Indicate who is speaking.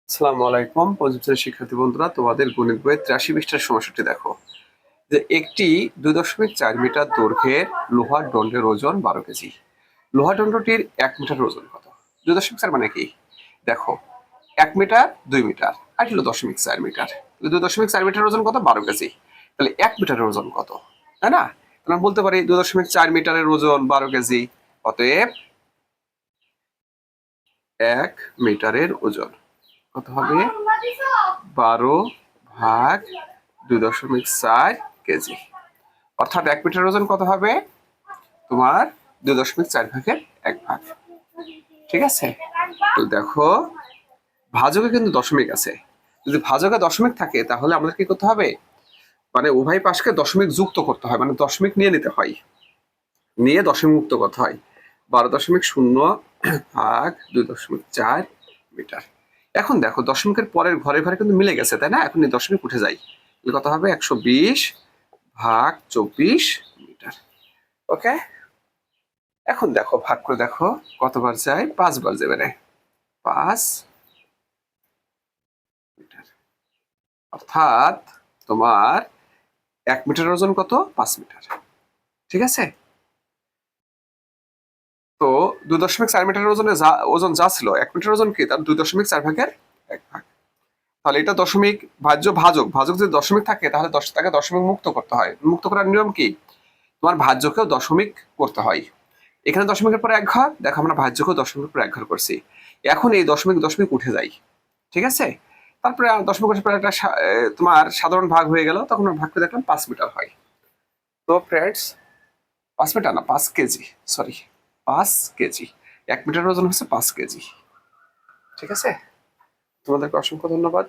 Speaker 1: আসসালামু আলাইকুম পঞ্চম শ্রেণীর শিক্ষার্থী বন্ধুরা, তোমাদের গণিত বইয়ের ৮৩ পৃষ্ঠার সমস্যাটি দেখো। যে একটি ২.৪ মিটার দৈর্ঘ্যের লোহার দণ্ডের ওজন ১২ কেজি। লোহার দণ্ডটির ১ মিটার ওজন কত? ২.৪ মানে কি? দেখো, ১ মিটার ২ মিটার আর হলো ০.৪ মিটার। ২.৪ মিটার ওজন কত? ১২ কেজি। তাহলে ১ মিটারের ওজন কত, তাই না? তাহলে আমি বলতে পারি ২.৪ মিটারের ওজন ১২ কেজি, অতএব ১ মিটারের ওজন কত হবে? ১২ ভাগ ২.৪ কেজি। অর্থাৎ ১ মিটার ওজন কত হবে? তোমার ২.৪ ভাগের ১ ভাগ। ঠিক আছে? তো দেখো, ভাজকে কিন্তু দশমিক আছে। যদি ভাজকে দশমিক থাকে তাহলে আমাদের কি করতে হবে? মানে উভয় পাশকে দশমিক যুক্ত করতে হয়, মানে দশমিক নিয়ে নিতে হয়, নিয়ে দশমিক মুক্ত করতে হয়। ১২.০ ভাগ ২.৪ মিটার। এখন দেখো, দশমিকের পরের ঘরে ঘরে কিন্তু মিলে গেছে, তাই না? এখন এই দশমিক উঠে যায়, কত হবে? ১২০ ভাগ ২৪ মিটার। ওকে, এখন দেখো, ভাগ করে দেখো কতবার যায়? ৫ বার যাবে রে, ৫ মিটার। অর্থাৎ তোমার ১ মিটার ওজন কত? ৫ মিটার। ঠিক আছে? তো ২.৪ মিটার ওজন যা ছিল, ১ মিটার ওজন কি? তার ২.৪ ভাগের ১ ভাগ। তাহলে এটা দশমিক ভাজক ভাজক যদি দশমিক থাকে তাহলে তাকে দশমিক মুক্ত করতে হয়। মুক্ত করার নিয়ম কি? তোমার ভাজ্যকেও দশমিক করতে হয়। এখানে দশমিকের পরে ১ ঘর, দেখো আমরা ভাজ্যকেও দশমিকের পরে ১ ঘর করছি। এখন এই দশমিক দশমিক উঠে যায়। ঠিক আছে? তারপরে দশমিক উঠে পরে একটা তোমার সাধারণ ভাগ হয়ে গেল, তখন আমরা ভাগ করে দেখলাম ৫ মিটার হয়। তো ফ্রেন্ডস, ৫ মিটার না, ৫ কেজি, সরি, ৫ কেজি। ১ মিটার ওজন হচ্ছে ৫ কেজি। ঠিক আছে? তোমাদেরকে অসংখ্য ধন্যবাদ।